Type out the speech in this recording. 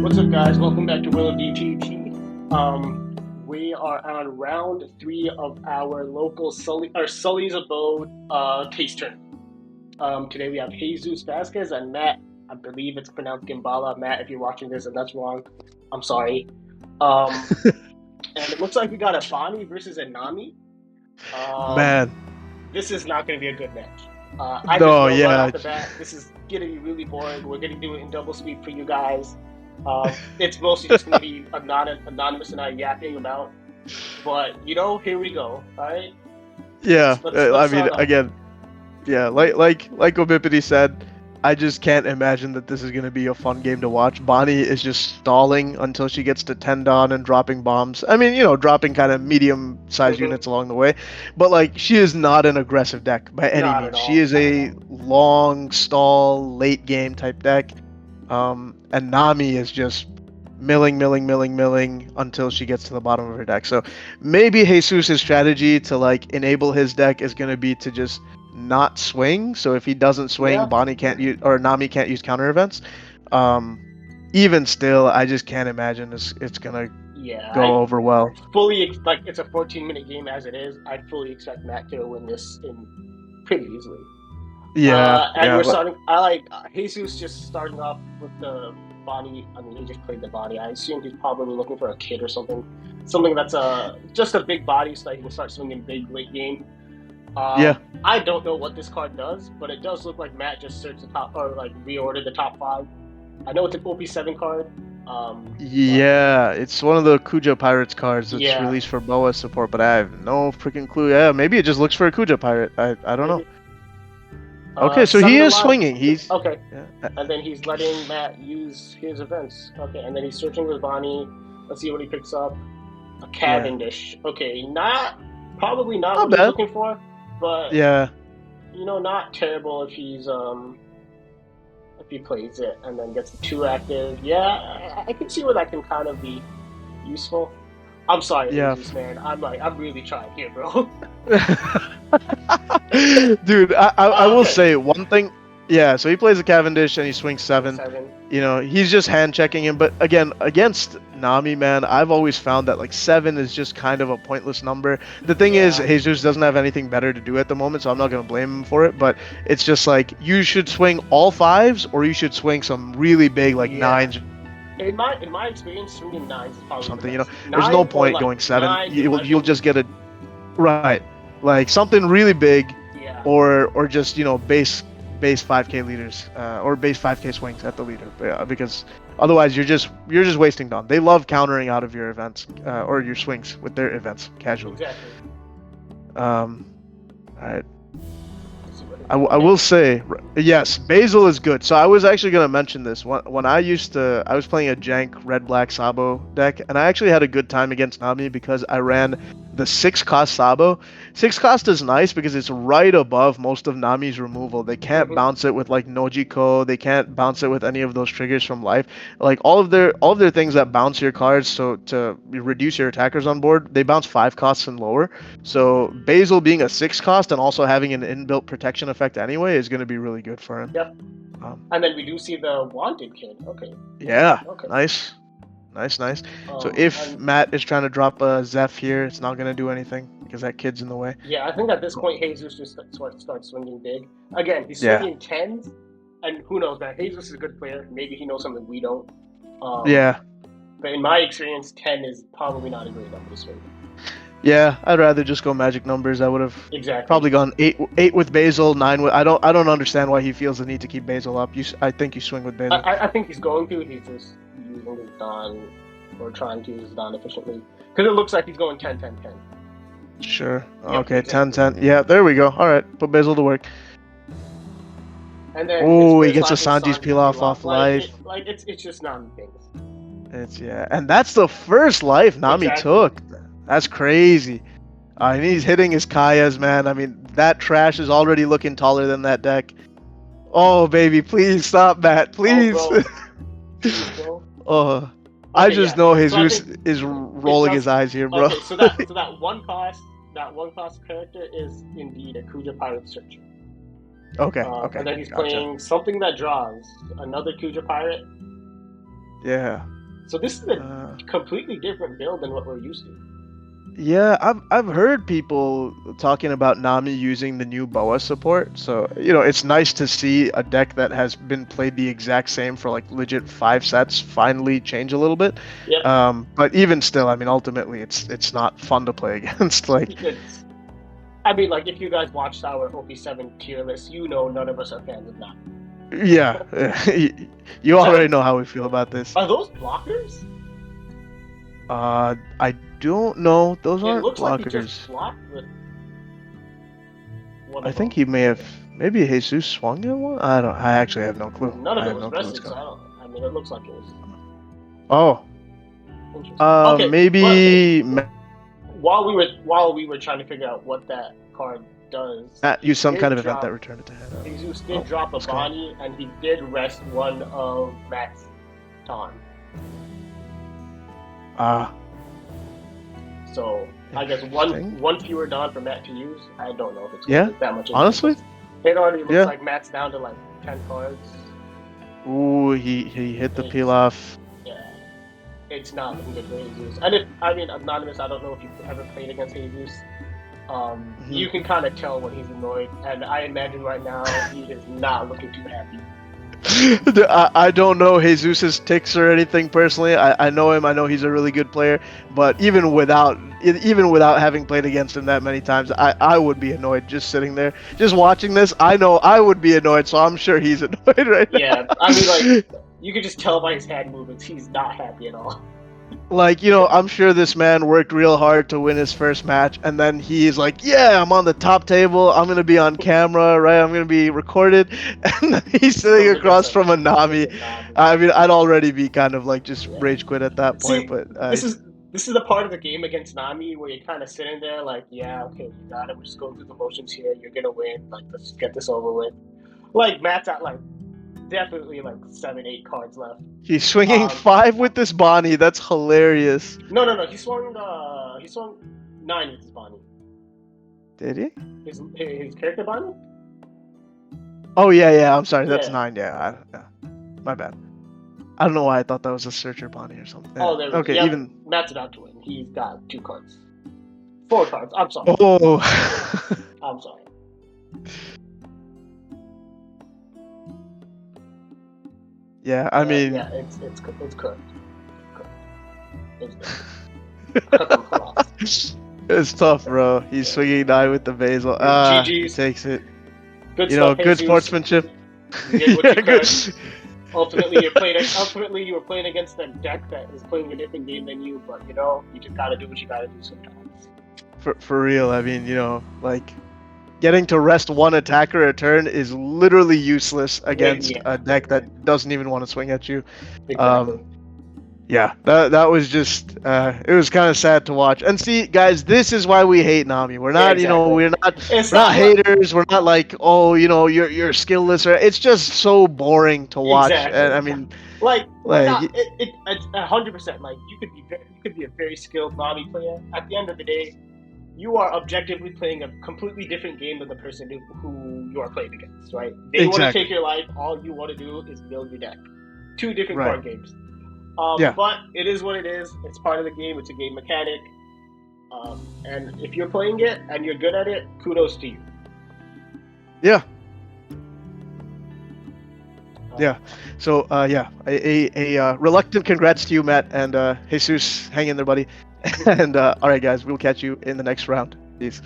What's up, guys? Welcome back to Will of DTT. We are on round three of our local Sully's Abode case turn. Today we have Jesus Vasquez and Matt. I believe it's pronounced Gimbala. Matt, if you're watching this and that's wrong, I'm sorry. Um, and it looks like we got a Bonney versus a Nami. Um, Man, this is not going to be a good match. I just no, know right yeah, off the bat, this is going to be really boring. We're going to do it in double speed for you guys. It's mostly just going to be anonymous and I yapping about. But here we go. All right, yeah. let's I mean, start off. again, yeah, like Obipity said, I just can't imagine that this is gonna be a fun game to watch. Bonnie is just stalling until she gets to 10 down and dropping bombs. I mean, dropping kind of medium-sized Hmm. units along the way, but like she is not an aggressive deck by any Not at means. She all. is a long stall, late game type deck. And Nami is just milling until she gets to the bottom of her deck. So maybe Jesus' strategy to like enable his deck is going to be to just not swing. So if he doesn't swing, Yeah, Bonnie can't use or Nami can't use counter events. Um, Even still, I just can't imagine it's gonna yeah. go over well. Like it's a 14-minute game as it is. I fully expect Matt to win this in pretty easily. Yeah, And yeah, we're starting. I like Jesus just starting off with the body. I mean, he just played the body. I assume he's probably looking for a kid or something that's just a big body so that he can start swinging big late game. yeah, I don't know what this card does, but it does look like Matt just searched the top or like reordered the top five. I know it's an OP7 card, but yeah. It's one of the Kuja Pirates cards that's yeah, released for Boa support, but I have no freaking clue. Yeah, maybe it just looks for a Kuja Pirate. I don't know. maybe. Okay, so Seven he to is live. swinging. He's Okay, yeah, and then he's letting Matt use his events. Okay, and then he's searching with Bonnie. Let's see what he picks up. A yeah, Cavendish. Okay, probably not not what he's bad. looking for, but Yeah, not terrible if he plays it and then gets the two active. Yeah, I can see where that can kind of be useful. I'm sorry, yeah. Jesus, man. I'm really trying here, bro. Dude, I will Okay, say one thing. Yeah, so he plays a Cavendish and he swings swing seven. seven. He's just hand checking him. But again, against Nami, man, I've always found that like seven is just kind of a pointless number. The thing is, Yeah, Jesus doesn't have anything better to do at the moment, so I'm not gonna blame him for it. But it's just like you should swing all fives, or you should swing some really big like yeah. nines or In my experience, swinging nines is probably the something. best. There's no Nine or point like going seven. nine, in my You'll opinion. just get a right, like something really big Yeah, or just base 5k leaders or base 5k swings at the leader, yeah, because otherwise you're just wasting dawn. They love countering out of your events or your swings with their events casually. exactly. um all right. Let's see what I it will say, yes, Basil is good. So I was actually going to mention this. When I was playing a jank red black Sabo deck, and I actually had a good time against Nami because I ran the 6 cost Sabo. 6 cost is nice because it's right above most of Nami's removal. They can't Mhm. bounce it with like Nojiko. They can't bounce it with any of those triggers from life. Like all of their things that bounce your cards, so to reduce your attackers on board, they bounce 5 costs and lower. So Basil being a 6 cost and also having an inbuilt protection effect anyway is going to be really good for him. Yep. Um, And then we do see the wanted kid. Okay. yeah, Okay. nice, nice. So if And Matt is trying to drop a Zeph here, it's not going to do anything because that kid's in the way. yeah, I think at this point Jesus just starts swinging big. Again, he's Yeah, swinging tens, and who knows, man? Jesus is a good player. Maybe he knows something we don't. Um, yeah, but in my experience, 10 is probably not a great number to swing. yeah. I'd rather just go magic numbers. I would have Exactly. probably gone eight with Basil, nine with. I don't understand why he feels the need to keep Basil up. I think you swing with Basil. I think he's going to. He's just using his Don or trying to use his Don efficiently. Because it looks like he's going 10, 10, 10. Sure. Yep, Okay, exactly. 10-10. Yeah, there we go. All right, put Basil to work. And then his Oh, he first gets a life is Sanji's Sanji's peel off Pilaf. off life. It's just Nami things. It's yeah, and that's the first life Nami Exactly. took. That's crazy. And he's hitting his Kayas, man. I mean, that trash is already looking taller than that deck. Oh, baby, please stop, Matt. Oh, Please. bro. Jeez, bro. Oh, I Okay, just yeah. know So I Jesus think is it rolling does. his eyes here, bro. Okay, so that one cost character is indeed a Kuja Pirate Searcher. Okay, And then he's gotcha. playing something that draws another Kuja Pirate. Yeah. So this is a completely different build than what we're used to. Yeah, I've heard people talking about Nami using the new Boa support. So, it's nice to see a deck that has been played the exact same for like legit 5 sets finally change a little bit. Yep. But even still, I mean, ultimately it's not fun to play against. Like, like if you guys watched our OP7 tier list, none of us are fans of Nami. Yeah, you already know how we feel about this. Are those blockers? I don't know. Those aren't looks blockers. Like he just blocked with I think he may have. Maybe Jesus swung at one. I actually have no clue. None of I it have was no clue rested, so I mean, it looks like it was. Oh. Okay, maybe. While we were trying to figure out what that card does, use some kind of event that returned it to hand. Jesus did drop a Bonney, and he did rest one of Matt's Ton. So I guess one fewer Dawn for Matt to use. I don't know if it's gonna make that much. Honestly, it already looks like Matt's down to like 10 cards. Ooh, he hit the peel off. Yeah, it's not looking good for Jesus. And Anonymous, I don't know if you've ever played against Jesus. You can kind of tell when he's annoyed, and I imagine right now he is not looking too happy. I don't know Jesus's ticks or anything personally. I know him. I know he's a really good player. But even without having played against him that many times, I would be annoyed just sitting there, just watching this. I know I would be annoyed, so I'm sure he's annoyed right now. Yeah, I mean, like, you can just tell by his hand movements he's not happy at all. Like, I'm sure this man worked real hard to win his first match, and then he's like, yeah, I'm on the top table, I'm going to be on camera, right? I'm going to be recorded, and then he's sitting across from a Nami. I mean, I'd already be kind of like just rage quit at that point, but... This is the part of the game against Nami where you're kind of sitting there like, yeah, okay, you got it, we're just going through the motions here, you're going to win, like, let's get this over with. Like, Matt's at, like, definitely like 7-8 cards left. He's swinging 5 with this Bonney. That's hilarious. No. He swung 9 with his Bonney. Did he? His character Bonney? Oh yeah. I'm sorry. That's 9. Yeah. My bad. I don't know why I thought that was a searcher Bonney or something. Oh, there we go. Okay. Yeah, even Matt's about to win. He's got 2 cards. 4 cards. I'm sorry. Oh. I'm sorry. Yeah, I mean... Yeah, it's correct. It's tough, bro. He's swinging 9 with the basil. He takes it. Good stuff, good sportsmanship. Ultimately, you were playing against a deck that is playing a different game than you, but, you just gotta do what you gotta do sometimes. For real, I mean, like... Getting to rest one attacker a turn is literally useless against a deck that doesn't even want to swing at you. Exactly. Yeah, that was just it was kind of sad to watch. And see, guys, this is why we hate Nami. We're not, we're not haters. We're not like, oh, you're skillless. Or it's just so boring to watch. Exactly. And I mean, it's 100%. Like you could be a very skilled Nami player. At the end of the day, you are objectively playing a completely different game than the person who you are playing against, right? They want to take your life. All you want to do is build your deck. 2 different card games. But it is what it is. It's part of the game. It's a game mechanic. And if you're playing it and you're good at it, kudos to you. Yeah. Yeah. So, a reluctant congrats to you, Matt, and Jesus. Hang in there, buddy. And all right, guys, we'll catch you in the next round. Peace.